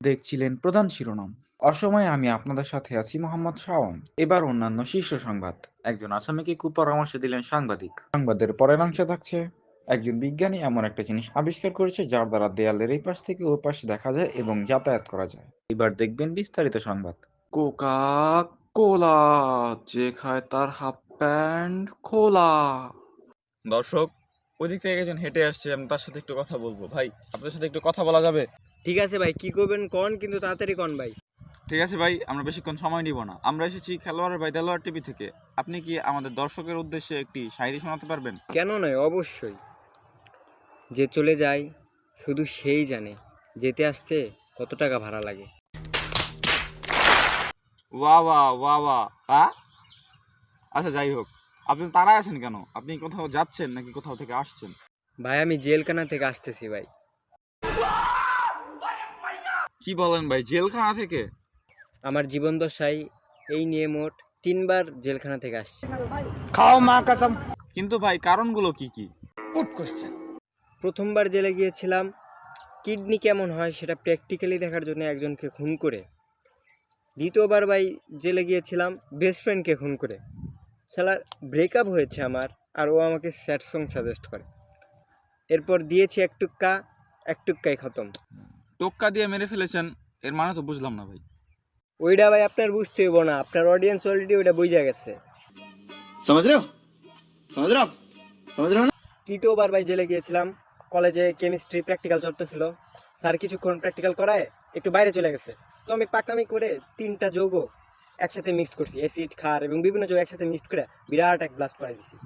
দেখছিলেন প্রধান শিরোনাম। অসময়ে আমি আপনাদের সাথে আছি মোহাম্মদ শাওন। এবার অন্যান্য শীর্ষ সংবাদ। একজন আসামিকে কুপরামর্শ দিলেন সাংবাদিক। সংবাদের পরের অংশে থাকছে, একজন বিজ্ঞানী এমন একটা জিনিস আবিষ্কার করেছে যার দ্বারা দেয়ালের এই পাশ থেকে ওই পাশে দেখা যায় এবং যাতায়াত করা যায়। এবার দেখবেন বিস্তারিত সংবাদ। কোকা কোলা, যে খায় তার হাফ প্যান্ট খোলা। দর্শক, ওদিক থেকে একজন হেঁটে আসছে, আমি তার সাথে একটু কথা বলবো। ভাই, আপনার সাথে একটু কথা বলা যাবে? ঠিক আছে ভাই, কি করবেন কন, কিন্তু তাড়াতাড়ি কন ভাই। ঠিক আছে ভাই, আমরা বেশিক্ষণ সময় নিব না। আমরা এসেছি খেলোয়াড় ভাই দেলোয়ার টিভি থেকে। আপনি কি আমাদের দর্শকের উদ্দেশ্যে একটি শায়রি শোনাতে পারবেন? কেন নয়, অবশ্যই। যে চলে যায় শুধু সেই জানে যেতে আসতে কত টাকা ভাড়া লাগে। ওয়া ওয়া ওয়া ওয়া। আচ্ছা, যাই হোক, আপনি তাড়ায় আছেন কেন? আপনি কোথাও যাচ্ছেন নাকি কোথাও থেকে আসছেন? ভাই আমি জেলখানা থেকে আসতেছি ভাই। কি বলেন ভাই, জেলখানা থেকে? আমার জীবন দশায় এই নিয়ে মোট 3বার জেলখানা থেকে আসছি। কিন্তু ভাই, কারণগুলো কি কি? প্রথমবার জেলে গিয়েছিলাম কিডনি কেমন হয় সেটা প্র্যাকটিক্যালি দেখার জন্য একজনকে খুন করে। দ্বিতীয়বার ভাই জেলে গিয়েছিলাম বেস্ট ফ্রেন্ডকে খুন করে। শালার ব্রেকআপ হয়েছে আমার, আর ও আমাকে স্যাড সং সাজেস্ট করে। এরপর দিয়েছি এক টুক্কাই খতম। টোক্কা দিয়ে মেরে ফেলেছেন, এর মানে তো বুঝলাম না ভাই। ওইটা ভাই আপনার বুঝতে হইব না, আপনার অডিয়েন্স অলরেডি ওইটা বুঝা গেছে। समझ रहे हो समझ रहे हो आप समझ रहे हो ना। তৃতীয়বার ভাই জেলে গিয়েছিলাম, কলেজে কেমিস্ট্রি প্র্যাকটিক্যাল চলতেছিল। স্যার কিছুক্ষণ প্র্যাকটিক্যাল করায় একটু বাইরে চলে গেছে, তো আমি পাকামি করে 3টা যৌগ একসাথে মিক্সড করছি, অ্যাসিড ক্ষার এবং বিভিন্ন যৌগ একসাথে মিক্সড করে বিরাট এক ব্লাস্ট করাই দিছি।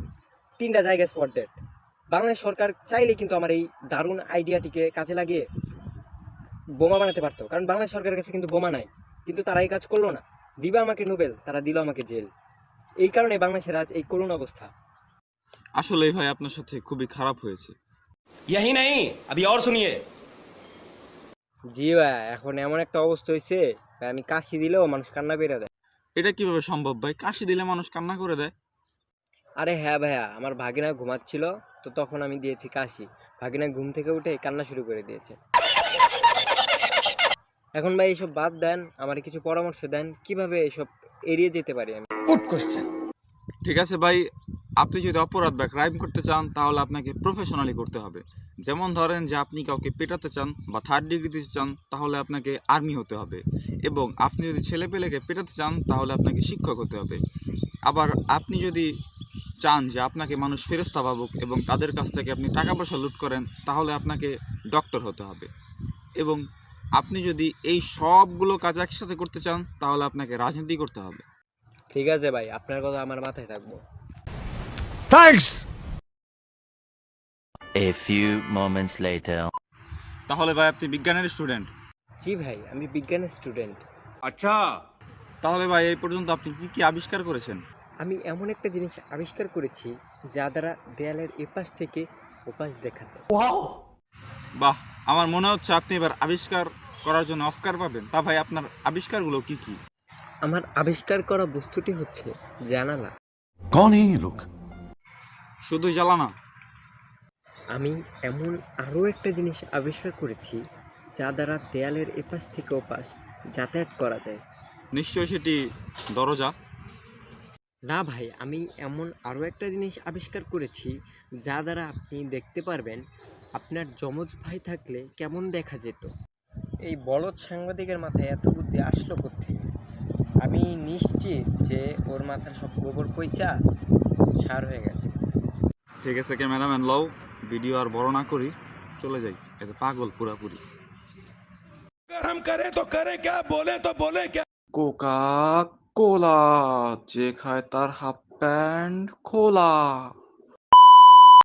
3টা জায়গায় স্পট ডেড। বাংলাদেশ সরকার চাইলে কিন্তু আমার এই দারুণ আইডিয়াটিকে কাজে লাগিয়ে বোমা বানাতে পারতো, কারণ বাংলাদেশ সরকারের কাছে কিন্তু বোমা নাই। কিন্তু তারা এই কাজ করলো না, দিবা আমাকে নোবেল, তারা দিল আমাকে জেল। এই কারণে বাংলাদেশের আজ এই করুণ অবস্থা। আসলেই ভাই, আপনার সাথে খুবই খারাপ হয়েছে। यही नहीं, अभी और सुनिए। জি ভাই, এখন এমন একটা অবস্থা হয়েছে ভাই, আমি কাশি দিলেও মানুষ কান্না করে দেয়। এটা কিভাবে সম্ভব ভাই? কাশি দিলে মানুষ কান্না করে দেয়? আরে হ্যাঁ ভাইয়া, আমার ভাগিনা ঘুমাচ্ছিল, তো তখন আমি দিয়েছি কাশি। ভাগিনা ঘুম থেকে উঠে কান্না শুরু করে দিয়েছে। এখন ভাই এইসব বাদ দেন, আমার কিছু পরামর্শ দেন কিভাবে এসব এড়িয়ে যেতে পারি আমি। ঠিক আছে ভাই, আপনি যদি অপরাধ বা ক্রাইম করতে চান তাহলে আপনাকে প্রফেশনালি করতে হবে। যেমন ধরেন যে আপনি কাউকে পেটাতে চান বা 3rd ডিগ্রি দিতে চান তাহলে আপনাকে আর্মি হতে হবে, এবং আপনি যদি ছেলেপেলেকে পেটাতে চান তাহলে আপনাকে শিক্ষক হতে হবে। আবার আপনি যদি চান যে আপনাকে মানুষ ফেরেশতা ভাবুক এবং তাদের কাছ থেকে আপনি টাকা পয়সা লুট করেন তাহলে আপনাকে ডক্টর হতে হবে। এবং আপনি যদি এই সবগুলো কাজ একসাথে করতে চান তাহলে আপনাকে রাজনীতি করতে হবে। ঠিক আছে ভাই, আপনার কথা আমার মাথায় থাকবো। A few moments later. তাহলে ভাই, আপনি বিজ্ঞানের স্টুডেন্ট? জি ভাই, আমি বিজ্ঞানের স্টুডেন্ট। তাহলে ভাই, এই পর্যন্ত আপনি কি কি আবিষ্কার করেছেন? আমি এমন একটা জিনিস আবিষ্কার করেছি যা দ্বারা দেয়ালের এপাশ থেকে ওপাশ দেখা যায়। বাহ, আমার মনে হচ্ছে আপনি এবার আবিষ্কার করার জন্য অস্কার পাবেন। তা ভাই, আপনার আবিষ্কারগুলো কি কি? আমার আবিষ্কার করা বস্তুটি হচ্ছে জানালা। कौन है ये लोग। শুধু জ্বালানা? আমি এমন আরও একটা জিনিস আবিষ্কার করেছি যা দ্বারা দেয়ালের এপাশ থেকে ওপাশ যাতায়াত করা যায়। নিশ্চয়ই সেটি দরজা? না ভাই, আমি এমন আরও একটা জিনিস আবিষ্কার করেছি যা দ্বারা আপনি দেখতে পারবেন আপনার যমজ ভাই থাকলে কেমন দেখা যেত। এই বলদ সাংবাদিকের মাথায় এত বুদ্ধি আসলো কোত্থেকে? আমি নিশ্চিত যে ওর মাথার সব গোবর পয়চা সার হয়ে গেছে। ঠিক আছে ক্যামেরাম্যান, লও ভিডিও আর বড় না করি, চলে যাই। এত পাগল পুরাপুরি। हम करें तो करें क्या, बोले तो बोले क्या। কোকা কোলা, যে খায় তার হাফ প্যান্ট খোলা।